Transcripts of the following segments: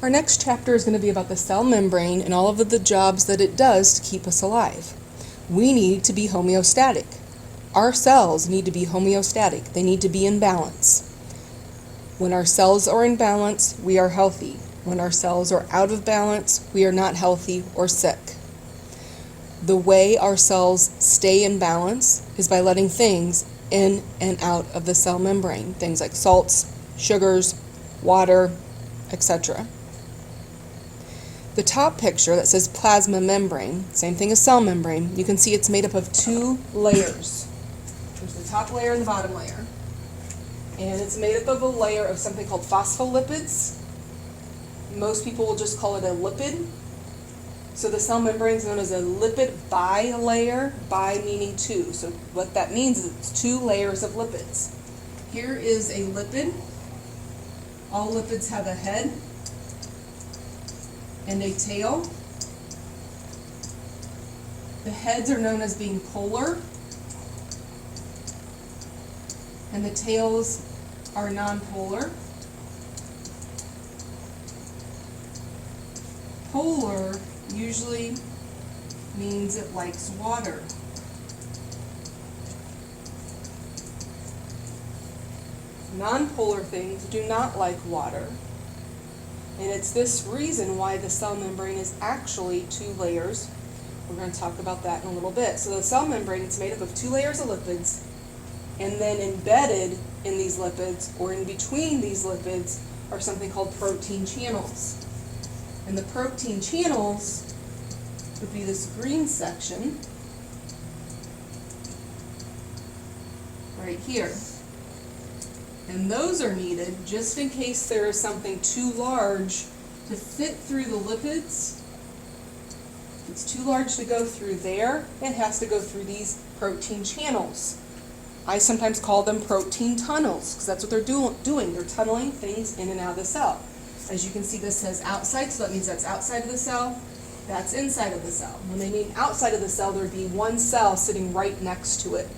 Our next chapter is going to be about the cell membrane and all of the jobs that it does to keep us alive. We need to be homeostatic. Our cells need to be homeostatic. They need to be in balance. When our cells are in balance, we are healthy. When our cells are out of balance, we are not healthy or sick. The way our cells stay in balance is by letting things in and out of the cell membrane, things like salts, sugars, water, etc. The top picture that says plasma membrane, same thing as cell membrane, you can see it's made up of two layers. There's the top layer and the bottom layer. And it's made up of a layer of something called phospholipids. Most people will just call it a lipid. So the cell membrane is known as a lipid bilayer, bi meaning two. So what that means is it's two layers of lipids. Here is a lipid. All lipids have a head and a tail. The heads are known as being polar, and the tails are nonpolar. Polar usually means it likes water. Nonpolar things do not like water. And it's this reason why the cell membrane is actually two layers. We're going to talk about that in a little bit. So the cell membrane is made up of two layers of lipids, and then embedded in these lipids, or in between these lipids, are something called protein channels. And the protein channels would be this green section right here. And those are needed just in case there is something too large to fit through the lipids. If it's too large to go through there, it has to go through these protein channels. I sometimes call them protein tunnels because that's what they're doing. They're tunneling things in and out of the cell. As you can see, this says outside, so that means that's outside of the cell. That's inside of the cell. When they mean outside of the cell, there would be one cell sitting right next to it.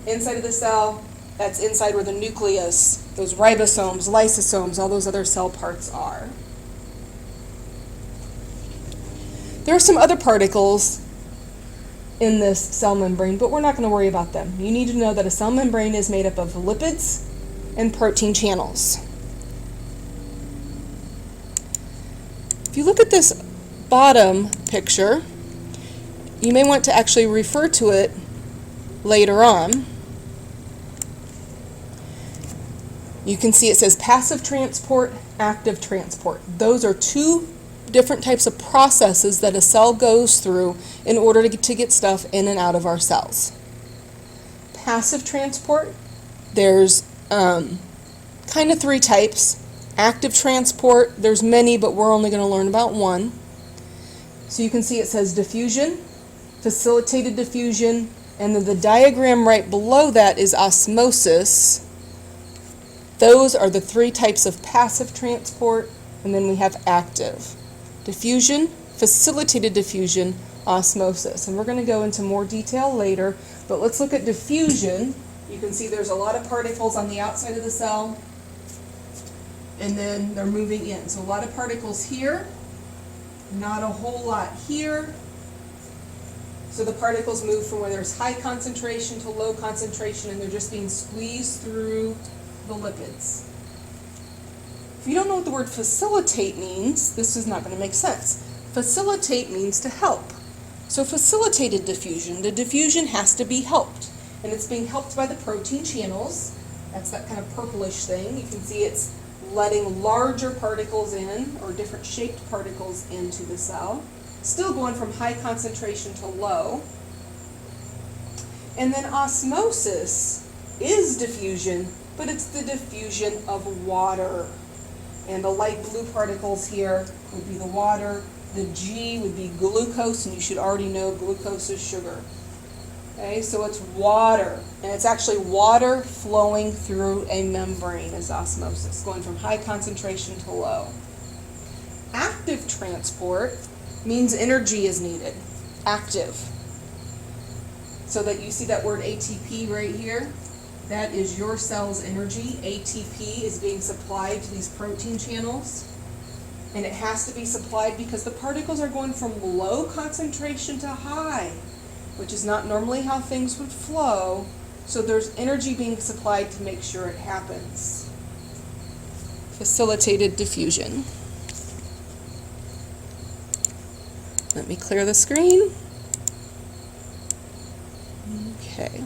Inside of the cell, that's inside where the nucleus, those ribosomes, lysosomes, all those other cell parts are. There are some other particles in this cell membrane, but we're not going to worry about them. You need to know that a cell membrane is made up of lipids and protein channels. If you look at this bottom picture, you may want to actually refer to it later on. You can see it says passive transport, active transport. Those are two different types of processes that a cell goes through in order to get stuff in and out of our cells. Passive transport, there's kind of three types. Active transport, there's many, but we're only going to learn about one. So you can see it says diffusion, facilitated diffusion, and then the diagram right below that is osmosis. Those are the three types of passive transport, and then we have active. Diffusion, facilitated diffusion, osmosis. And we're going to go into more detail later, but let's look at diffusion. You can see there's a lot of particles on the outside of the cell, and then they're moving in. So a lot of particles here, not a whole lot here. So the particles move from where there's high concentration to low concentration, and they're just being squeezed through the lipids. If you don't know what the word facilitate means, this is not going to make sense. Facilitate means to help. So facilitated diffusion, the diffusion has to be helped. And it's being helped by the protein channels. That's that kind of purplish thing. You can see it's letting larger particles in, or different shaped particles into the cell. Still going from high concentration to low. And then osmosis is diffusion, but it's the diffusion of water. And the light blue particles here would be the water. The G would be glucose, and you should already know glucose is sugar. Okay, so it's water, and it's actually water flowing through a membrane is osmosis, going from high concentration to low. Active transport means energy is needed, active. So that you see that word ATP right here, that is your cell's energy. ATP is being supplied to these protein channels. And it has to be supplied because the particles are going from low concentration to high, which is not normally how things would flow. So there's energy being supplied to make sure it happens. Facilitated diffusion. Let me clear the screen. Okay.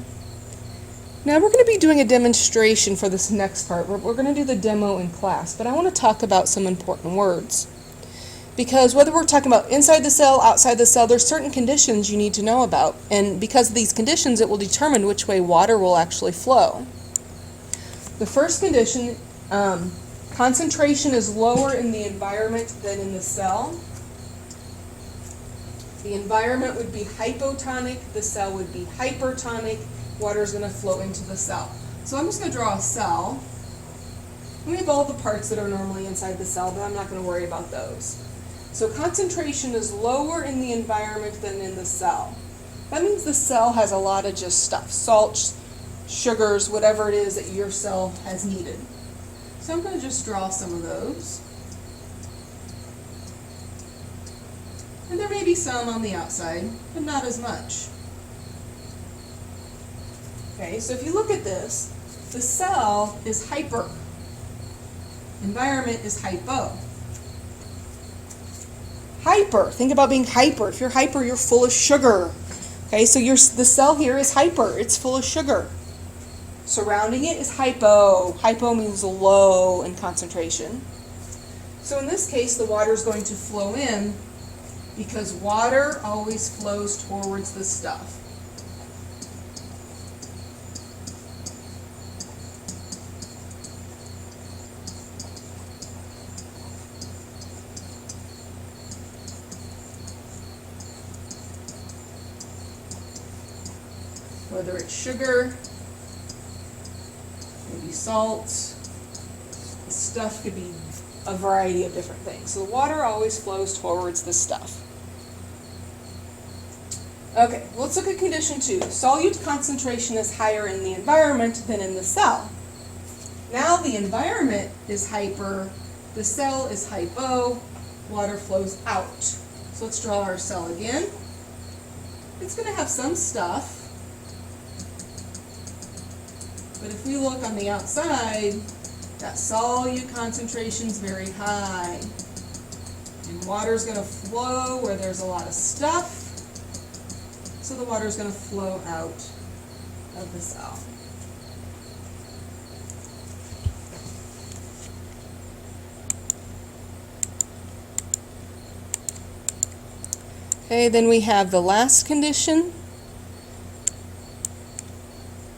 Now we're going to be doing a demonstration for this next part. We're going to do the demo in class, but I want to talk about some important words. Because whether we're talking about inside the cell, outside the cell, there's certain conditions you need to know about. And because of these conditions, it will determine which way water will actually flow. The first condition, concentration is lower in the environment than in the cell. The environment would be hypotonic, the cell would be hypertonic. Water is going to flow into the cell. So I'm just going to draw a cell. We have all the parts that are normally inside the cell, but I'm not going to worry about those. So concentration is lower in the environment than in the cell. That means the cell has a lot of just stuff, salts, sugars, whatever it is that your cell has needed. So I'm going to just draw some of those. And there may be some on the outside, but not as much. Okay, so if you look at this, the cell is hyper. Environment is hypo. Hyper, think about being hyper. If you're hyper, you're full of sugar. Okay, so the cell here is hyper, it's full of sugar. Surrounding it is hypo. Hypo means low in concentration. So in this case, the water is going to flow in because water always flows towards the stuff. Whether it's sugar, maybe salt, the stuff could be a variety of different things. So the water always flows towards the stuff. Okay, let's look at condition 2. Solute concentration is higher in the environment than in the cell. Now the environment is hyper, the cell is hypo, water flows out. So let's draw our cell again. It's going to have some stuff. But if we look on the outside, that solute concentration is very high. And water is going to flow where there's a lot of stuff. So the water is going to flow out of the cell. Okay, then we have the last condition.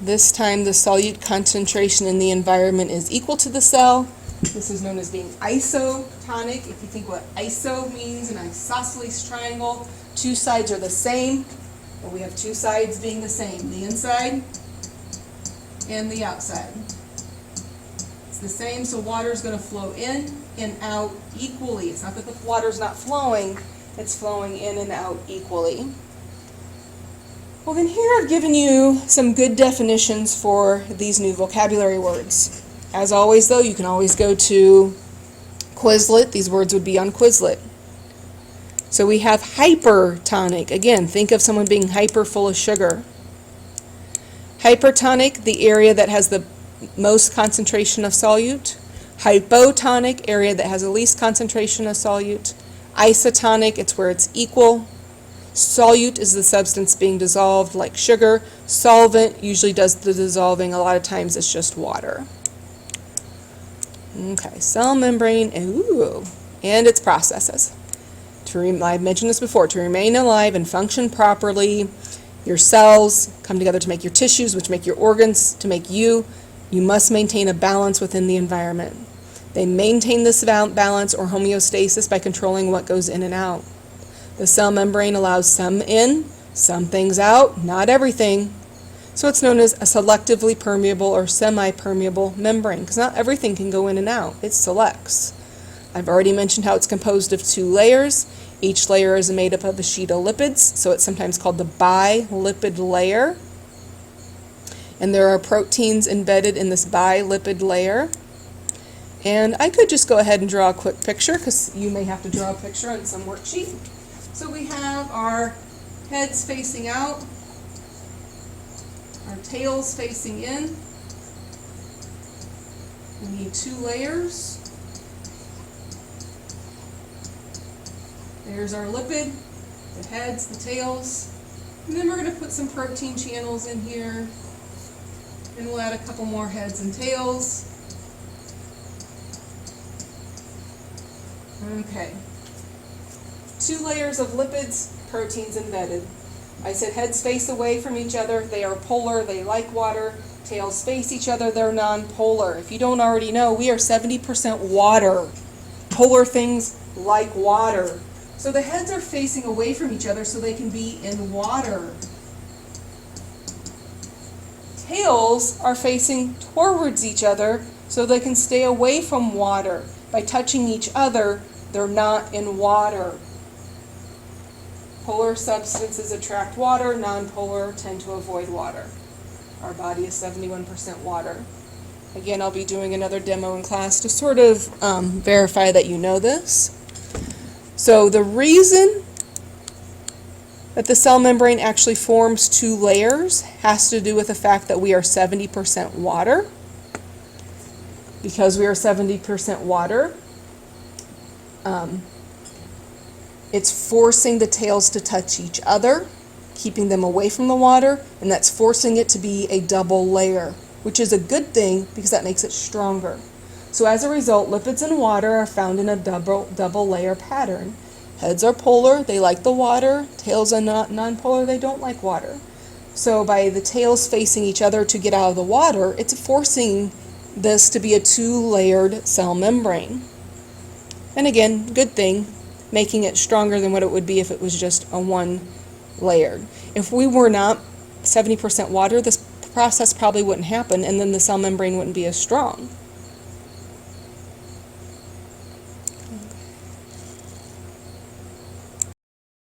This time the solute concentration in the environment is equal to the cell. This is known as being isotonic. If you think what iso means, an isosceles triangle, two sides are the same. Well, we have two sides being the same, the inside and the outside. It's the same, so water is going to flow in and out equally. It's not that the water is not flowing, it's flowing in and out equally. Well, then here I've given you some good definitions for these new vocabulary words. As always, though, you can always go to Quizlet. These words would be on Quizlet. So we have hypertonic. Again, think of someone being hyper full of sugar. Hypertonic, the area that has the most concentration of solute. Hypotonic, area that has the least concentration of solute. Isotonic, it's where it's equal. Solute is the substance being dissolved, like sugar. Solvent usually does the dissolving. A lot of times it's just water. Okay, cell membrane, and its processes. I mentioned this before, to remain alive and function properly, your cells come together to make your tissues, which make your organs, to make you. You must maintain a balance within the environment. They maintain this balance or homeostasis by controlling what goes in and out. The cell membrane allows some in, some things out, not everything. So it's known as a selectively permeable or semi-permeable membrane, because not everything can go in and out. It selects. I've already mentioned how it's composed of 2 layers. Each layer is made up of a sheet of lipids, so it's sometimes called the bilipid layer. And there are proteins embedded in this bilipid layer. And I could just go ahead and draw a quick picture because you may have to draw a picture on some worksheet. So we have our heads facing out, our tails facing in. We need 2 layers. There's our lipid, the heads, the tails. And then we're going to put some protein channels in here. And we'll add a couple more heads and tails. Okay. 2 layers of lipids, proteins embedded. I said heads face away from each other. They are polar. They like water. Tails face each other. They're non-polar. If you don't already know, we are 70% water. Polar things like water. So the heads are facing away from each other so they can be in water. Tails are facing towards each other so they can stay away from water. By touching each other, they're not in water. Polar substances attract water, non-polar tend to avoid water. Our body is 71% water. Again, I'll be doing another demo in class to sort of verify that you know this. So the reason that the cell membrane actually forms 2 layers has to do with the fact that we are 70% water. Because we are 70% water, it's forcing the tails to touch each other, keeping them away from the water, and that's forcing it to be a double layer, which is a good thing because that makes it stronger. So as a result, lipids and water are found in a double layer pattern. Heads are polar, they like the water. Tails are not non-polar, they don't like water. So by the tails facing each other to get out of the water, it's forcing this to be a 2-layered cell membrane. And again, good thing, making it stronger than what it would be if it was just a 1-layered. If we were not 70% water, this process probably wouldn't happen, and then the cell membrane wouldn't be as strong.